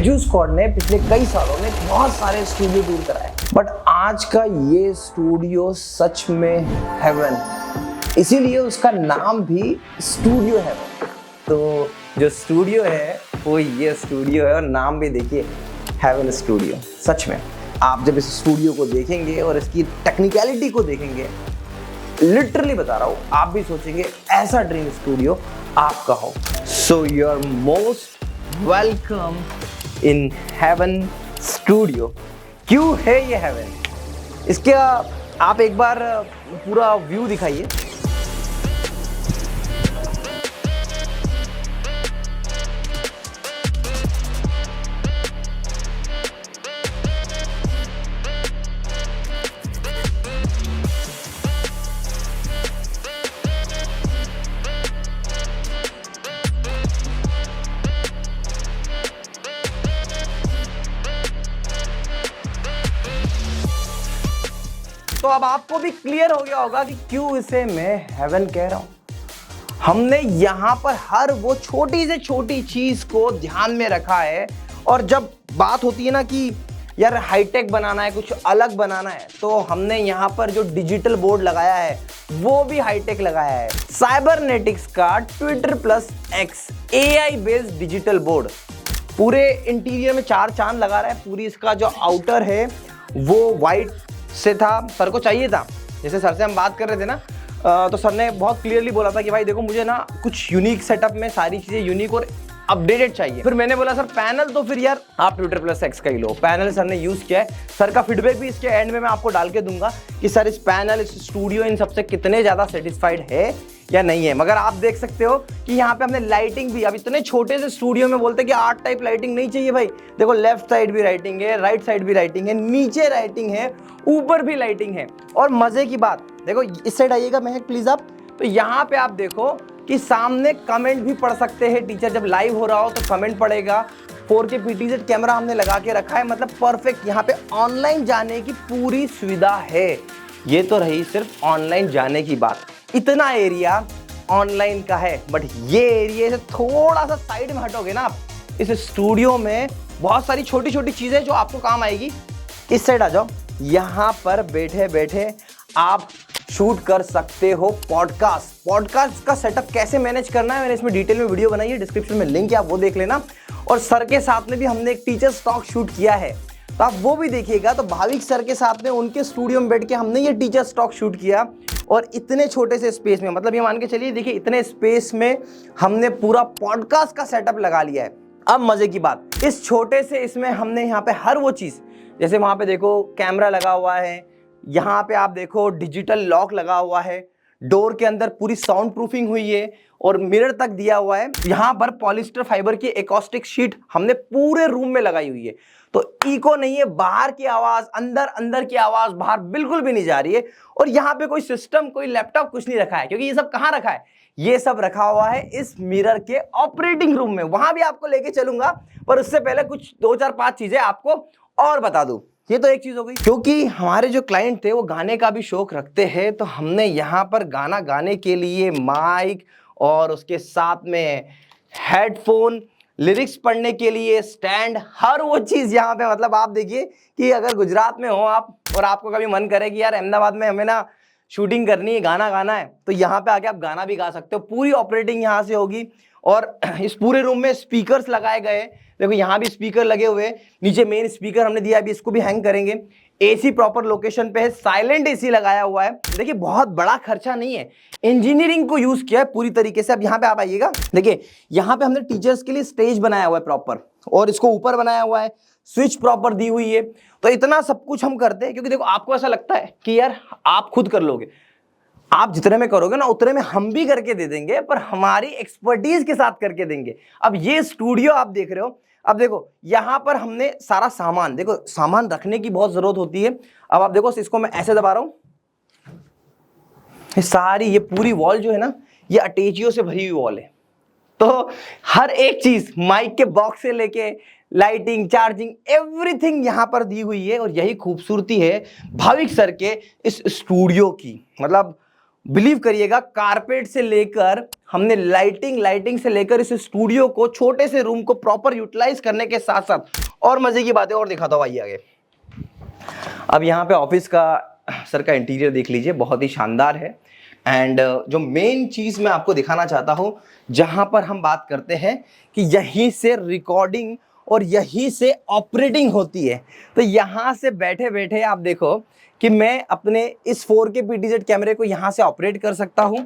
Baiju squad ने पिछले कई सालों में बहुत सारे स्टूडियो टूर कराए, बट आज का ये स्टूडियो सच में हेवन, इसीलिए उसका नाम भी स्टूडियो हेवन। तो जो स्टूडियो है वो ये स्टूडियो है और नाम भी देखिए हेवन स्टूडियो। सच में आप जब इस स्टूडियो को देखेंगे और इसकी टेक्निकलिटी को देखेंगे, लिटरली बता रहा हूँ, आप भी सोचेंगे ऐसा ड्रीम स्टूडियो आपका हो। So you are most welcome in heaven studio. क्यों है ये हेवन, इसका आप एक बार पूरा व्यू दिखाइए। तो अब आपको भी क्लियर हो गया होगा कि क्यों इसे मैं हेवन कह रहा हूं। हमने यहां पर हर वो छोटी से छोटी चीज को ध्यान में रखा है, और जब बात होती है ना कि यार हाईटेक बनाना है, कुछ अलग बनाना है, तो हमने यहां पर जो डिजिटल बोर्ड लगाया है वो भी हाईटेक लगाया है। साइबरनेटिक्स का Twitter+X AI based digital board पूरे इंटीरियर में 4 चांद लगा रहा है। पूरी इसका जो आउटर है वो वाइट से था, सर को चाहिए था, जैसे सर से हम बात कर रहे थे ना, तो सर ने बहुत क्लियरली बोला था कि भाई देखो मुझे ना कुछ यूनिक सेटअप में सारी चीज़ें यूनिक और अपडेटेड चाहिए। फिर मैंने बोला सर पैनल तो फिर यार आप Twitter+X का ही लो। पैनल सर ने यूज़ किया है, सर का फीडबैक भी इसके एंड में मैं आपको डाल के दूंगा कि सर इस पैनल, इस स्टूडियो, इन सबसे कितने ज़्यादा सेटिस्फाइड है या नहीं है। मगर आप देख सकते हो कि यहाँ पे हमने लाइटिंग भी, अब इतने छोटे से स्टूडियो में बोलते हैं कि आर्ट टाइप लाइटिंग नहीं चाहिए भाई। देखो लेफ्ट साइड भी लाइटिंग है, राइट साइड भी लाइटिंग है, नीचे लाइटिंग है, ऊपर भी लाइटिंग है। और मजे की बात देखो, इस साइड आइएगा महक प्लीज आप, तो यहाँ पे आप देखो कि सामने कमेंट भी पढ़ सकते हैं। टीचर जब लाइव हो रहा हो तो कमेंट पढ़ेगा। 4K PTZ कैमरा हमने लगा के रखा है, मतलब परफेक्ट। यहाँ पे ऑनलाइन जाने की पूरी सुविधा है। ये तो रही सिर्फ ऑनलाइन जाने की बात, इतना एरिया ऑनलाइन का है। बट ये एरिया से थोड़ा सा साइड में हटोगे ना आप, इस स्टूडियो में बहुत सारी छोटी छोटी चीजें जो आपको काम आएगी। इस साइड आ जाओ, यहाँ पर बैठे बैठे आप शूट कर सकते हो पॉडकास्ट का सेटअप कैसे मैनेज करना है, मैंने इसमें डिटेल में वीडियो बनाई है, डिस्क्रिप्शन में लिंक है, आप वो देख लेना। और सर के साथ में भी हमने एक टीचर टॉक शूट किया है, तो आप वो भी देखिएगा। तो भाविक सर के साथ में उनके स्टूडियो में बैठ के हमने ये टीचर टॉक शूट किया, और इतने छोटे से स्पेस में, मतलब ये मान के चलिए, देखिए इतने स्पेस में हमने पूरा पॉडकास्ट का सेटअप लगा लिया है। अब मजे की बात, इस छोटे से इसमें हमने यहाँ पे हर वो चीज, जैसे वहां पे देखो कैमरा लगा हुआ है, यहाँ पे आप देखो डिजिटल लॉक लगा हुआ है, डोर के अंदर पूरी साउंड प्रूफिंग हुई है और मिरर तक दिया हुआ है। यहाँ पर पॉलिस्टर फाइबर की एकॉस्टिक शीट हमने पूरे रूम में लगाई हुई है, तो इको नहीं है, बाहर की आवाज अंदर की आवाज बाहर बिल्कुल भी नहीं जा रही है। और यहाँ पे कोई सिस्टम, कोई लैपटॉप कुछ नहीं रखा है, क्योंकि ये सब कहाँ रखा है, ये सब रखा हुआ है इस मिरर के ऑपरेटिंग रूम में। वहां भी आपको लेके चलूंगा, पर उससे पहले कुछ 2 4 5 चीजें आपको और बता दूं। ये तो एक चीज हो गई, क्योंकि हमारे जो क्लाइंट थे वो गाने का भी शौक रखते हैं, तो हमने यहाँ पर गाना गाने के लिए माइक और उसके साथ में हेडफोन, लिरिक्स पढ़ने के लिए स्टैंड, हर वो चीज यहाँ पे, मतलब आप देखिए कि अगर गुजरात में हो आप और आपको कभी मन करे कि यार अहमदाबाद में हमें ना शूटिंग करनी है, गाना गाना है, तो यहाँ पे आके आप गाना भी गा सकते हो। पूरी ऑपरेटिंग यहाँ से होगी। और इस पूरे रूम में स्पीकर्स लगाए गए, देखो यहाँ भी स्पीकर लगे हुए, नीचे मेन स्पीकर हमने दिया, अभी इसको भी हैंग करेंगे। एसी प्रॉपर लोकेशन पे है, साइलेंट एसी लगाया हुआ है। देखिए बहुत बड़ा खर्चा नहीं है, इंजीनियरिंग को यूज किया है पूरी तरीके से। अब यहाँ पे आप आइएगा, देखिए यहाँ पे हमने टीचर्स के लिए स्टेज बनाया हुआ है प्रॉपर, और इसको ऊपर बनाया हुआ है, स्विच प्रॉपर दी हुई है। तो इतना सब कुछ हम करते हैं क्योंकि देखो आपको ऐसा लगता है कि यार आप खुद कर लोगे, आप जितने में करोगे ना उतने में हम भी करके दे देंगे, पर हमारी एक्सपर्टीज के साथ करके देंगे। अब ये स्टूडियो आप देख रहे हो, अब देखो यहाँ पर हमने सारा सामान, देखो सामान रखने की बहुत जरूरत होती है। अब आप देखो इसको मैं ऐसे दबा रहा हूं, ये पूरी वॉल जो है ना, ये अटैचियों से भरी हुई वॉल है। तो हर एक चीज, माइक के बॉक्स से लेके लाइटिंग, चार्जिंग, एवरीथिंग यहाँ पर दी हुई है। और यही खूबसूरती है भाविक सर के इस स्टूडियो की, मतलब बिलीव करिएगा, कारपेट से लेकर हमने लाइटिंग से लेकर इस स्टूडियो को, छोटे से रूम को प्रॉपर यूटिलाइज करने के साथ साथ और मजे की बातें और दिखाता हूं, आइए आगे। अब यहाँ पे ऑफिस का सर का इंटीरियर देख लीजिए, बहुत ही शानदार है। एंड जो मेन चीज मैं आपको दिखाना चाहता हूं, जहां पर हम बात करते हैं कि यहीं से रिकॉर्डिंग और यहीं से ऑपरेटिंग होती है। तो यहां से बैठे बैठे आप देखो कि मैं अपने इस 4K PTZ कैमरे को यहां से ऑपरेट कर सकता हूं।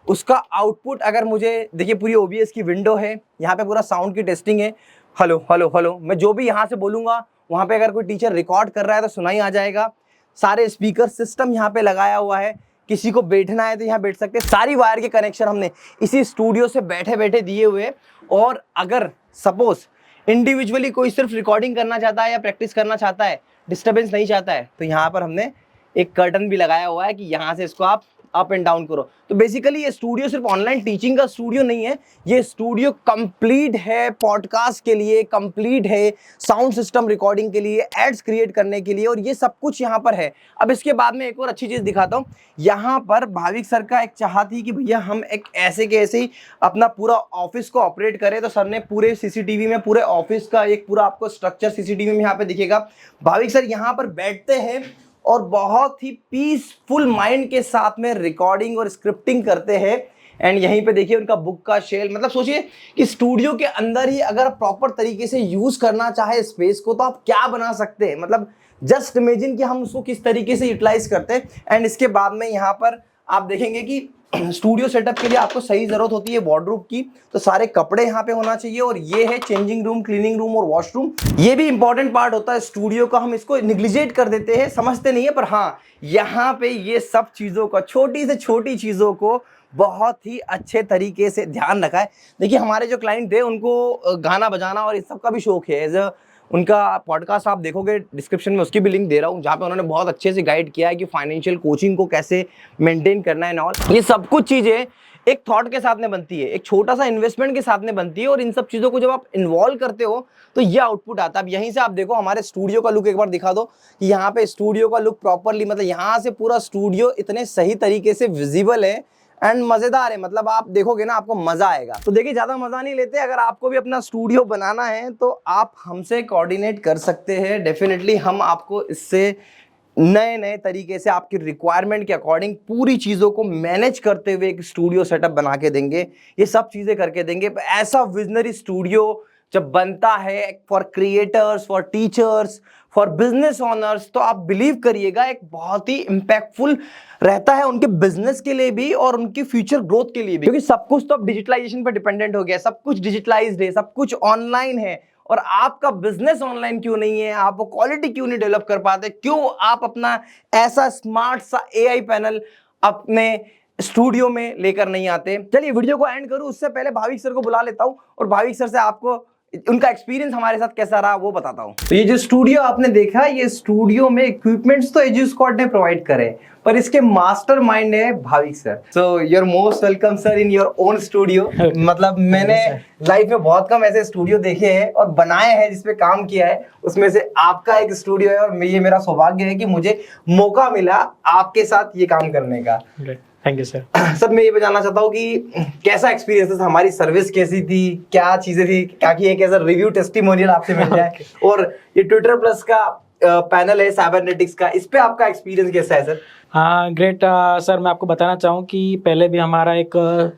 उसका आउटपुट अगर मुझे, देखिए पूरी OBS की विंडो है, यहाँ पे पूरा साउंड की टेस्टिंग है, हेलो हेलो हेलो, मैं जो भी यहाँ से बोलूंगा वहां पे अगर कोई टीचर रिकॉर्ड कर रहा है तो सुनाई आ जाएगा। सारे स्पीकर सिस्टम यहाँ पे लगाया हुआ है, किसी को बैठना है तो यहाँ बैठ सकते हैं। सारी वायर के कनेक्शन हमने इसी स्टूडियो से बैठे बैठे दिए हुए। और अगर सपोज इंडिविजुअली कोई सिर्फ रिकॉर्डिंग करना चाहता है या प्रैक्टिस करना चाहता है, डिस्टर्बेंस नहीं चाहता है, तो यहाँ पर हमने एक कर्टन भी लगाया हुआ है कि यहाँ से इसको आप अप एंड डाउन करो। तो बेसिकली ये स्टूडियो सिर्फ ऑनलाइन टीचिंग का स्टूडियो नहीं है, ये स्टूडियो कंप्लीट है पॉडकास्ट के लिए, कंप्लीट है साउंड सिस्टम रिकॉर्डिंग के लिए, एड्स क्रिएट करने के लिए, और ये सब कुछ यहाँ पर है। अब इसके बाद में एक और अच्छी चीज दिखाता हूँ। यहाँ पर भाविक सर का एक चाह थी कि भैया हम एक ऐसे के ऐसे ही अपना पूरा ऑफिस को ऑपरेट करें, तो सर ने पूरे CCTV में पूरे ऑफिस का एक पूरा आपको स्ट्रक्चर CCTV में यहाँ पे दिखेगा। भाविक सर यहाँ पर बैठते हैं और बहुत ही पीसफुल माइंड के साथ में रिकॉर्डिंग और स्क्रिप्टिंग करते हैं। एंड यहीं पे देखिए उनका बुक का शेल, मतलब सोचिए कि स्टूडियो के अंदर ही अगर प्रॉपर तरीके से यूज करना चाहे स्पेस को तो आप क्या बना सकते हैं। मतलब जस्ट इमेजिन कि हम उसको किस तरीके से यूटिलाइज करते हैं। एंड इसके बाद में यहाँ पर आप देखेंगे कि स्टूडियो सेटअप के लिए आपको सही जरूरत होती है वार्डरोब की, तो सारे कपड़े यहाँ पे होना चाहिए। और ये है चेंजिंग रूम, क्लीनिंग रूम और वॉशरूम। ये भी इंपॉर्टेंट पार्ट होता है स्टूडियो का, हम इसको निग्लिजेट कर देते हैं, समझते नहीं है, पर हाँ यहाँ पे ये सब चीजों का, छोटी से छोटी चीजों को बहुत ही अच्छे तरीके से ध्यान रखा है। देखिए हमारे जो क्लाइंट थे उनको गाना बजाना और इस सब का भी शौक है। एज उनका पॉडकास्ट आप देखोगे, डिस्क्रिप्शन में उसकी भी लिंक दे रहा हूँ, जहाँ पे उन्होंने बहुत अच्छे से गाइड किया है कि फाइनेंशियल कोचिंग को कैसे मेंटेन करना है। और ये सब कुछ चीज़ें एक थॉट के साथ में बनती है, एक छोटा सा इन्वेस्टमेंट के साथ में बनती है, और इन सब चीज़ों को जब आप इन्वॉल्व करते हो तो ये आउटपुट आता है। अब यहीं से आप देखो हमारे स्टूडियो का लुक एक बार दिखा दो कि यहाँ पे स्टूडियो का लुक प्रॉपरली, मतलब यहाँ से पूरा स्टूडियो इतने सही तरीके से विजिबल है एंड मजेदार है। मतलब आप देखोगे ना आपको मजा आएगा। तो देखिए ज्यादा मजा नहीं लेते, अगर आपको भी अपना स्टूडियो बनाना है तो आप हमसे कोऑर्डिनेट कर सकते हैं। डेफिनेटली हम आपको इससे नए नए तरीके से आपकी रिक्वायरमेंट के अकॉर्डिंग पूरी चीज़ों को मैनेज करते हुए एक स्टूडियो सेटअप बना के देंगे, ये सब चीज़ें करके देंगे। ऐसा विजनरी स्टूडियो जब बनता है for creators, for teachers, for business honours, तो आप बिलीव करिएगा एक बहुत ही इम्पैक्टफुल रहता है उनके बिजनेस के लिए भी और उनकी फ्यूचर ग्रोथ के लिए भी। क्योंकि सब कुछ तो अब डिजिटलाइजेशन पर डिपेंडेंट हो गया, सब कुछ डिजिटलाइज्ड है, सब कुछ ऑनलाइन है। और आपका बिजनेस ऑनलाइन क्यों नहीं है, आप वो क्वालिटी क्यों नहीं डेवलप कर पाते, क्यों आप अपना ऐसा स्मार्ट सा AI पैनल अपने स्टूडियो में लेकर नहीं आते। चलिए वीडियो को एंड करूं उससे पहले भाविक सर को बुला लेता हूं और भाविक सर से आपको उनका एक्सपीरियंस हमारे साथ कैसा रहा वो बताता हूं। तो ये जो स्टूडियो आपने देखा, ये स्टूडियो में इक्विपमेंट्स तो एजू स्क्वाड ने प्रोवाइड करे, पर इसके मास्टरमाइंड है Bhavik sir. So you are most welcome sir in your own studio. मतलब मैंने लाइफ में बहुत कम ऐसे स्टूडियो देखे हैं और बनाए हैं जिसपे काम किया है, उसमें से आपका एक स्टूडियो है और ये मेरा सौभाग्य है कि मुझे मौका मिला आपके साथ ये काम करने का। Thank you sir. सर मैं ये जानना चाहता हूँ कि कैसा एक्सपीरियंस था, हमारी सर्विस कैसी थी, क्या चीजें थी, ताकि एक ऐसा रिव्यू टेस्टिमोनियल आपसे मिल जाए। और ये ट्विटर प्लस का पैनल है साइबरनेटिक्स का, इस पे आपका एक्सपीरियंस कैसा है सर? हाँ ग्रेट सर, मैं आपको बताना चाहूँ कि पहले भी हमारा एक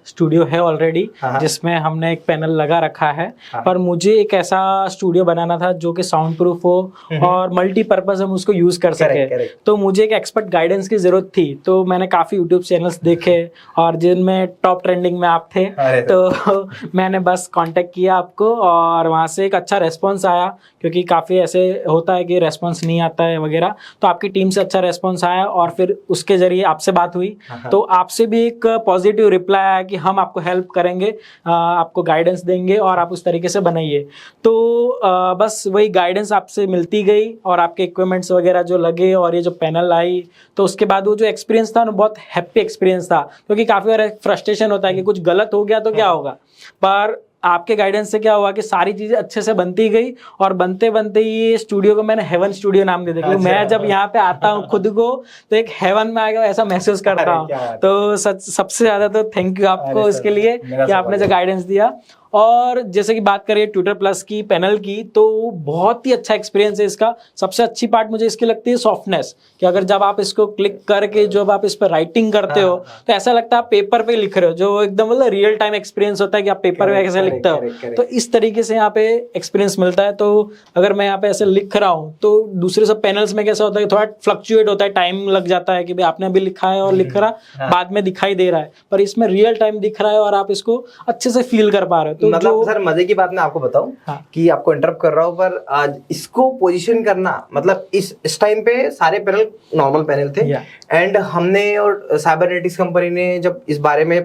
स्टूडियो है ऑलरेडी जिसमें हमने एक पैनल लगा रखा है। पर मुझे एक ऐसा स्टूडियो बनाना था जो कि साउंड प्रूफ हो और मल्टीपर्पज हम उसको यूज कर सके। तो मुझे एक एक्सपर्ट गाइडेंस की जरूरत थी। तो मैंने काफी यूट्यूब चैनल्स देखे और जिनमें टॉप ट्रेंडिंग में आप थे, तो मैंने बस कांटेक्ट किया आपको और वहाँ से एक अच्छा रेस्पॉन्स आया, क्योंकि काफी ऐसे होता है कि रेस्पॉन्स नहीं आता है वगैरह। तो आपकी टीम से अच्छा रेस्पॉन्स आया और फिर उसके जरिए आपसे बात हुई, तो आपसे भी एक पॉजिटिव रिप्लाई आया कि हम आपको हेल्प करेंगे, आपको गाइडेंस देंगे और आप उस तरीके से बनाइए। तो बस वही गाइडेंस आपसे मिलती गई और आपके इक्विपमेंट्स वगैरह जो लगे और ये जो पैनल आई, तो उसके बाद वो जो एक्सपीरियंस था ना, बहुत हैप्पी एक्सपीरियंस था। क्योंकि काफ़ी बार फ्रस्ट्रेशन होता है कि कुछ गलत हो गया तो क्या होगा, पर आपके गाइडेंस से क्या हुआ कि सारी चीजें अच्छे से बनती गई और बनते बनते ये स्टूडियो को मैंने हेवन स्टूडियो नाम दे दिया, क्योंकि मैं जब यहाँ पे आता हूँ खुद को तो एक हेवन में आ गया ऐसा महसूस करता हूँ। तो सबसे ज्यादा तो थैंक यू आपको इसके लिए कि आपने जो गाइडेंस दिया। और जैसे कि बात करें ट्यूटर प्लस की पैनल की, तो बहुत ही अच्छा एक्सपीरियंस है इसका। सबसे अच्छी पार्ट मुझे इसकी लगती है सॉफ्टनेस, कि अगर जब आप इसको क्लिक करके जब आप इस पर राइटिंग करते हो तो ऐसा लगता है आप पेपर पे लिख रहे हो, जो एकदम मतलब रियल टाइम एक्सपीरियंस होता है कि आप पेपर पे कैसे लिखते हो। तो इस तरीके से यहाँ पे एक्सपीरियंस मिलता है। तो अगर मैं यहाँ पे ऐसे लिख रहा हूँ तो दूसरे सब पैनल्स में कैसा होता है, थोड़ा फ्लक्चुएट होता है, टाइम लग जाता है कि भाई आपने अभी लिखा है और लिख रहा बाद में दिखाई दे रहा है, पर इसमें रियल टाइम दिख रहा है और आप इसको अच्छे से फील कर पा रहे हो। तो मतलब सर मजे की बात मैं आपको बताऊं कि आपको इंटरप्ट कर रहा हूं, पर आज इसको पोजीशन करना, मतलब इस टाइम पे सारे पैनल नॉर्मल पैनल थे एंड हमने और साइबरनेटिक्स कंपनी ने जब इस बारे में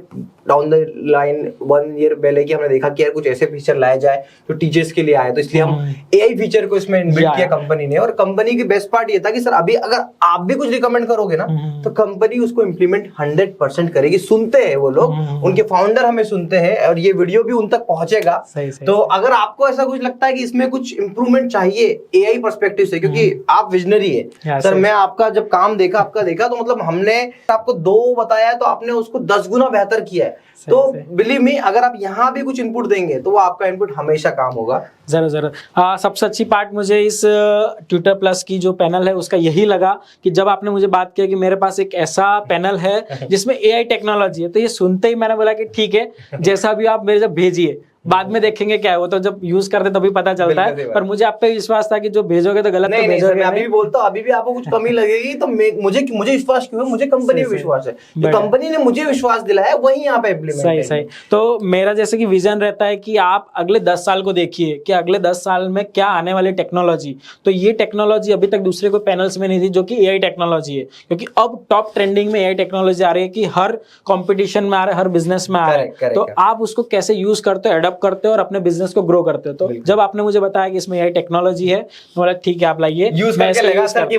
डाउन द लाइन 1 ईयर पहले की हमने देखा कि यार कुछ ऐसे फीचर लाए जाए जो टीचर्स के लिए आए, तो इसलिए हम एआई फीचर को इसमें इन्वेंट किया कंपनी ने। और कंपनी की बेस्ट पार्ट ये था कि सर अभी अगर आप भी कुछ रिकमेंड करोगे ना तो कंपनी उसको इम्प्लीमेंट 100% करेगी। सुनते हैं वो लोग, उनके फाउंडर हमें सुनते हैं और ये वीडियो भी उन तक पहुंचेगा। तो अगर आपको ऐसा कुछ लगता है कि इसमें कुछ इंप्रूवमेंट चाहिए एआई पर्सपेक्टिव से, क्योंकि आप विजनरी है सर, मैं आपका जब काम देखा आपका देखा तो मतलब हमने आपको 2 बताया तो आपने उसको 10 गुना बेहतर किया है। तो बिलीव मी, अगर आप यहाँ भी कुछ इनपुट देंगे तो वो आपका इनपुट हमेशा काम होगा। जरूर जरूर। सबसे अच्छी पार्ट मुझे इस ट्यूटर प्लस की जो पैनल है उसका यही लगा कि जब आपने मुझे बात किया कि मेरे पास एक ऐसा पैनल है जिसमें एआई टेक्नोलॉजी है, तो ये सुनते ही मैंने बोला कि ठीक है, जैसा भी आप मेरे जब भेजिए, बाद में देखेंगे क्या है, वो तो जब यूज करते तभी पता चलता है। पर मुझे आप पे विश्वास था कि जो भेजोगे तो गलत नहीं, तो भेजोगे। मैं अभी भी बोलता हूँ, अभी भी आपको कुछ कमी लगेगी तो मुझे विश्वास क्यों है, मुझे कंपनी पे विश्वास है, जो कंपनी ने मुझे विश्वास दिलाया वही यहाँ पे इम्प्लीमेंट। सही। तो मेरा जैसे कि विजन रहता है कि आप अगले 10 साल को देखिए कि अगले 10 साल में क्या आने वाली टेक्नोलॉजी। तो ये टेक्नोलॉजी अभी तक दूसरे कोई पैनल्स में नहीं थी जो कि एआई टेक्नोलॉजी है, क्योंकि अब टॉप ट्रेंडिंग में एआई टेक्नोलॉजी आ रही है कि हर कॉम्पिटिशन में आ रहा है, हर बिजनेस में आ रहा है। तो आप उसको कैसे यूज करते हो, एडॉप्ट करते हो और अपने बिजनेस को ग्रो करते हो। तो जब आपने मुझे बताया कि इसमें एआई टेक्नोलॉजी है तो बोला ठीक है आप लाइए,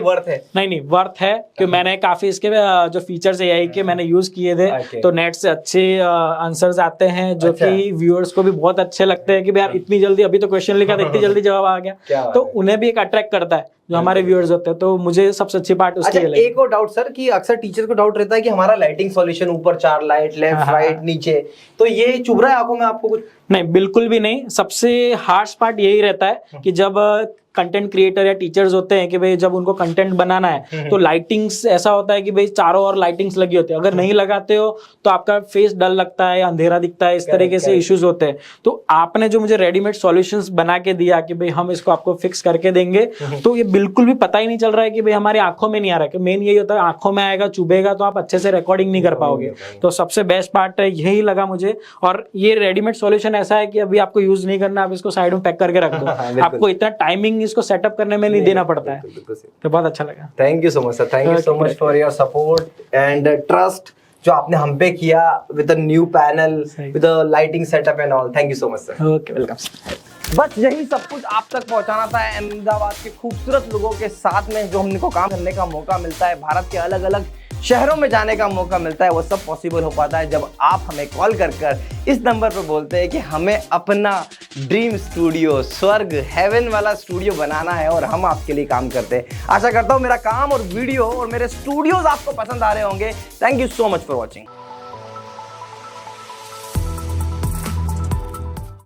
वर्थ है। नहीं वर्थ है, क्योंकि मैंने काफी इसके जो फीचर्स एआई के मैंने यूज किए थे, तो नेट से अच्छे आंसर्स आते हैं जो कि व्यूअर्स को भी बहुत अच्छे लगते हैं कि यार इतनी जल्दी, अभी तो क्वेश्चन लिखा था इतनी जल्दी जवाब आ गया, तो उन्हें भी एक अट्रैक्ट करता है जो हमारे व्यूअर्स होते हैं। तो मुझे सबसे अच्छी पार्ट उसकी लगी। एक और डाउट सर, कि अक्सर टीचर को डाउट रहता है कि हमारा लाइटिंग सॉल्यूशन ऊपर 4 लाइट, लेफ्ट राइट नीचे, तो ये चुभ रहा है आंखों में आपको कुछ? नहीं, बिल्कुल भी नहीं। सबसे हार्श पार्ट यही रहता है कि जब कंटेंट क्रिएटर या टीचर्स होते हैं कि भाई जब उनको कंटेंट बनाना है तो लाइटिंग्स ऐसा होता है कि भाई चारों ओर लाइटिंग्स लगी होती है, अगर नहीं लगाते हो तो आपका फेस डल लगता है या अंधेरा दिखता है, इस तरीके से इश्यूज होते हैं। तो आपने जो मुझे रेडीमेड सॉल्यूशंस बना के दिया कि भाई हम इसको आपको फिक्स करके देंगे, तो ये बिल्कुल भी पता ही नहीं चल रहा है कि भाई हमारी आंखों में नहीं आ रहा है। मेन यही होता है आंखों में आएगा, चुभेगा तो आप अच्छे से रिकॉर्डिंग नहीं कर पाओगे। तो सबसे बेस्ट पार्ट यही लगा मुझे। और ये रेडीमेड सॉल्यूशन ऐसा है कि अभी आपको यूज नहीं करना, आप इसको साइड में पैक करके रख दो, आपको इतना टाइमिंग इसको सेटअप करने में नहीं देना पड़ता है। तो बहुत अच्छा लगा। Thank you so much sir, thank you so much for your support and trust जो आपने हम पे किया with a new panel, with a lighting setup and all. Thank you so much sir. Okay, welcome. बस यही सब कुछ आप तक पहुंचाना था अहमदाबाद के खूबसूरत लोगों के साथ में, जो हमको काम करने का मौका मिलता है, भारत के अलग अलग शहरों में जाने का मौका मिलता है। वो सब पॉसिबल हो पाता है जब आप हमें कॉल कर इस नंबर पर बोलते हैं कि हमें अपना ड्रीम स्टूडियो, स्वर्ग, हेवन वाला स्टूडियो बनाना है और हम आपके लिए काम करते हैं। आशा करता हूँ मेरा काम और वीडियो और मेरे स्टूडियोज आपको पसंद आ रहे होंगे। Thank you so much for watching.